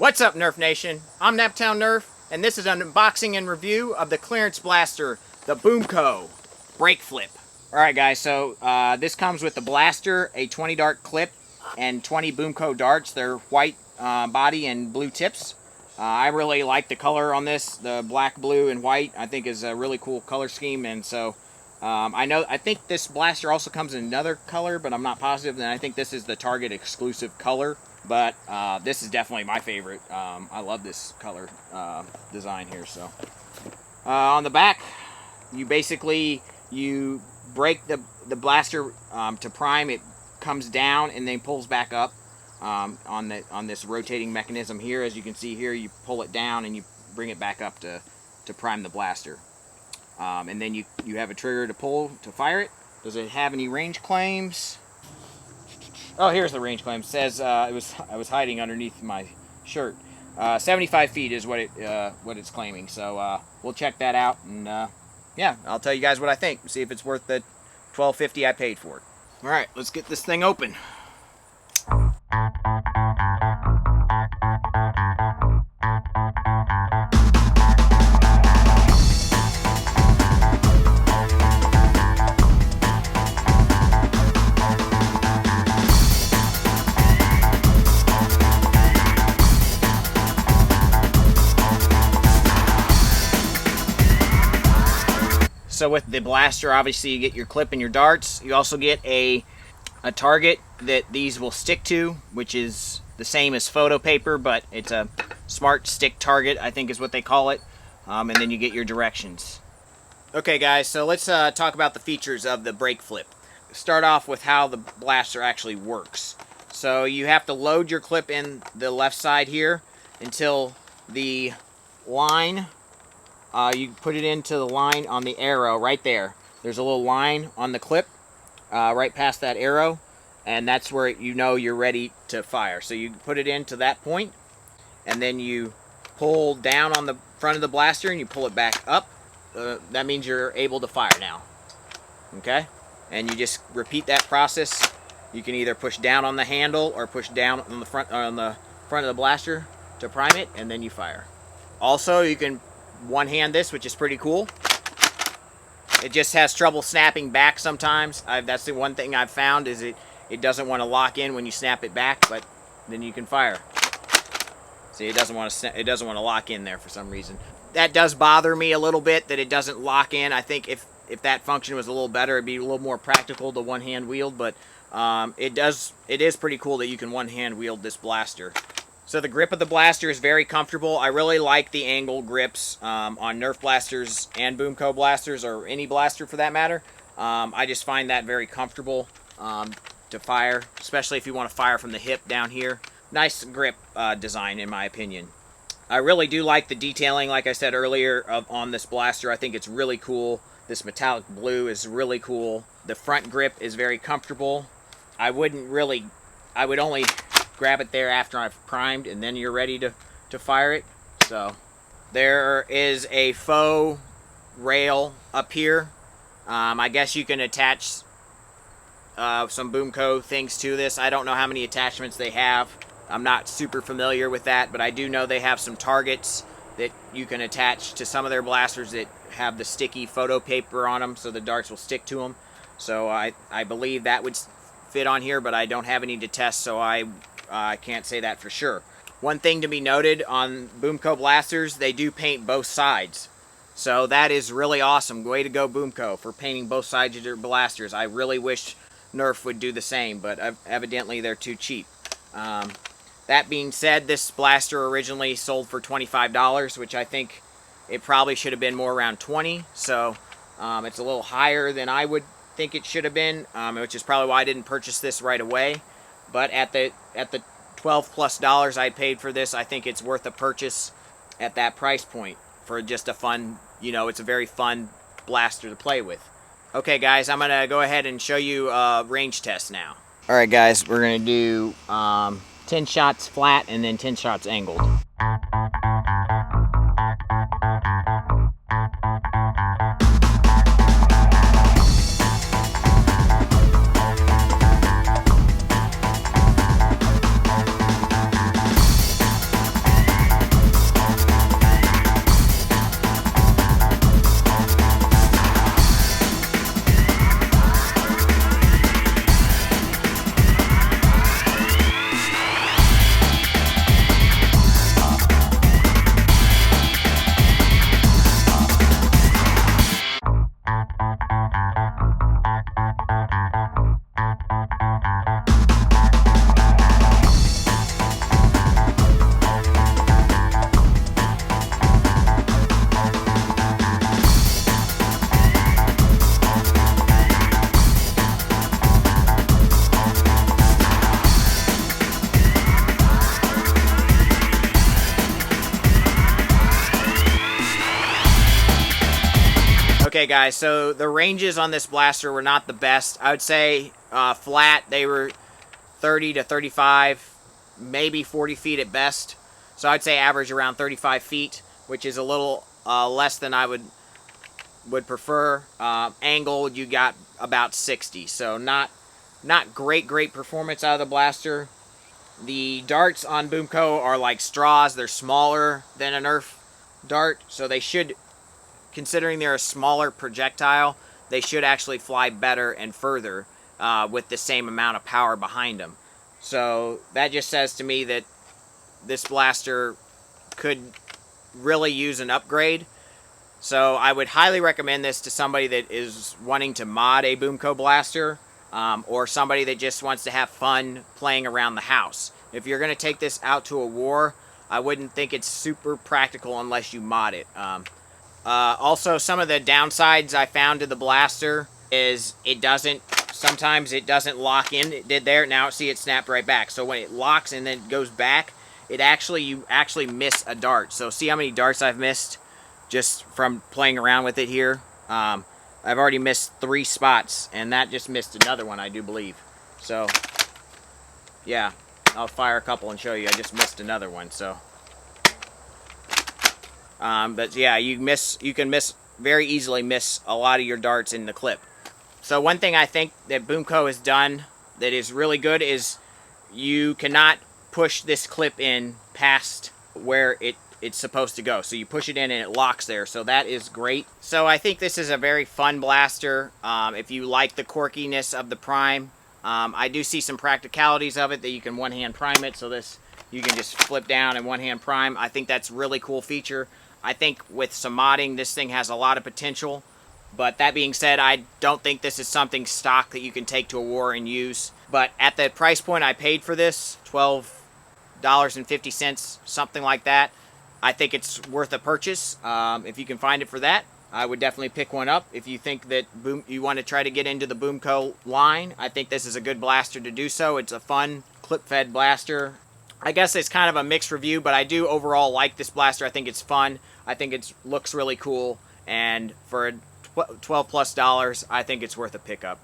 What's up, Nerf Nation? I'm Naptown Nerf, and this is an unboxing and review of the clearance blaster, the Boomco Brake Flip. Alright guys, so this comes with the blaster, a 20 dart clip, and 20 Boomco darts. They're white body and blue tips. I really like the color on this. The black, blue, and white I think is a really cool color scheme, and so I think this blaster also comes in another color, but I'm not positive, and I think this is the Target exclusive color. But this is definitely my favorite. I love this color design here. So on the back, you break the blaster to prime. It comes down and then pulls back up on this rotating mechanism here. As you can see here, you pull it down and you bring it back up to prime the blaster. And then you have a trigger to pull to fire it. Does it have any range claims? Oh, here's the range claim. It says I was hiding underneath my shirt. 75 feet is what it's claiming. So we'll check that out, and yeah, I'll tell you guys what I think. See if it's worth the $12.50 I paid for it. All right, let's get this thing open. So with the blaster, obviously you get your clip and your darts. You also get a target that these will stick to, which is the same as photo paper, but it's a smart stick target, I think is what they call it. And then you get your directions. Okay guys, so let's talk about the features of the brake flip. Start off with how the blaster actually works. So you have to load your clip in the left side here until the line, you put it into the line on the arrow right there. There's a little line on the clip right past that arrow, and that's where you know you're ready to fire. So you put it into that point, and then you pull down on the front of the blaster and you pull it back up. That means you're able to fire now. Okay? And you just repeat that process. You can either push down on the handle or push down on the front of the blaster to prime it, and then you fire. Also, you can one-hand this, which is pretty cool. It just has trouble snapping back sometimes. That's the one thing I've found, is it doesn't want to lock in when you snap it back, but then you can fire. See, it doesn't want to lock in there for some reason. That does bother me a little bit, that it doesn't lock in. I think if that function was a little better, it'd be a little more practical to one-hand wield, but it is pretty cool that you can one-hand wield this blaster. So the grip of the blaster is very comfortable. I really like the angle grips on Nerf blasters and Boomco blasters, or any blaster for that matter. I just find that very comfortable to fire, especially if you want to fire from the hip down here. Nice grip design, in my opinion. I really do like the detailing, like I said earlier, on this blaster. I think it's really cool. This metallic blue is really cool. The front grip is very comfortable. I would only grab it there after I've primed, and then you're ready to fire it. So there is a faux rail up here. I guess you can attach some Boomco things to this. I don't know how many attachments they have. I'm not super familiar with that, but I do know they have some targets that you can attach to some of their blasters that have the sticky photo paper on them, so the darts will stick to them. So I believe that would fit on here, but I don't have any to test, so I can't say that for sure. One thing to be noted on Boomco blasters, they do paint both sides. So that is really awesome. Way to go, Boomco, for painting both sides of your blasters. I really wish Nerf would do the same, but evidently they're too cheap. That being said, this blaster originally sold for $25, which I think it probably should have been more around $20. So it's a little higher than I would think it should have been, which is probably why I didn't purchase this right away. But at the $12+ I paid for this, I think it's worth a purchase at that price point for just a fun, it's a very fun blaster to play with. Okay guys, I'm going to go ahead and show you a range test now. Alright guys, we're going to do 10 shots flat and then 10 shots angled. Okay guys, so the ranges on this blaster were not the best. I would say flat, they were 30 to 35, maybe 40 feet at best. So I'd say average around 35 feet, which is a little less than I would prefer. Angled, you got about 60, so not great performance out of the blaster. The darts on Boomco are like straws. They're smaller than a Nerf dart, so they should, considering they're a smaller projectile, they should actually fly better and further with the same amount of power behind them. So that just says to me that this blaster could really use an upgrade. So I would highly recommend this to somebody that is wanting to mod a Boomco blaster, or somebody that just wants to have fun playing around the house. If you're going to take this out to a war, I wouldn't think it's super practical unless you mod it. Also, some of the downsides I found to the blaster is sometimes it doesn't lock in. It did there. Now see, it snapped right back. So when it locks and then goes back, you actually miss a dart. So see how many darts I've missed just from playing around with it here. I've already missed 3 spots, and that just missed another one, I do believe. So yeah, I'll fire a couple and show you. I just missed another one. So but yeah, you can very easily miss a lot of your darts in the clip. So one thing I think that Boomco has done that is really good is you cannot push this clip in past where it's supposed to go. So you push it in and it locks there. So that is great. So I think this is a very fun blaster. If you like the quirkiness of the prime, I do see some practicalities of it that you can one-hand prime it. So this, you can just flip down and one-hand prime. I think that's a really cool feature. I think with some modding, this thing has a lot of potential. But that being said, I don't think this is something stock that you can take to a war and use. But at the price point I paid for this, $12.50, something like that, I think it's worth a purchase. If you can find it for that, I would definitely pick one up. If you think that you want to try to get into the Boomco line, I think this is a good blaster to do so. It's a fun clip-fed blaster. I guess it's kind of a mixed review, but I do overall like this blaster. I think it's fun. I think it looks really cool, and for $12+, I think it's worth a pickup.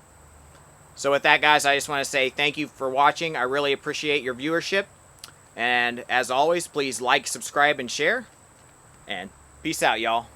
So with that, guys, I just want to say thank you for watching. I really appreciate your viewership. And as always, please like, subscribe, and share. And peace out, y'all.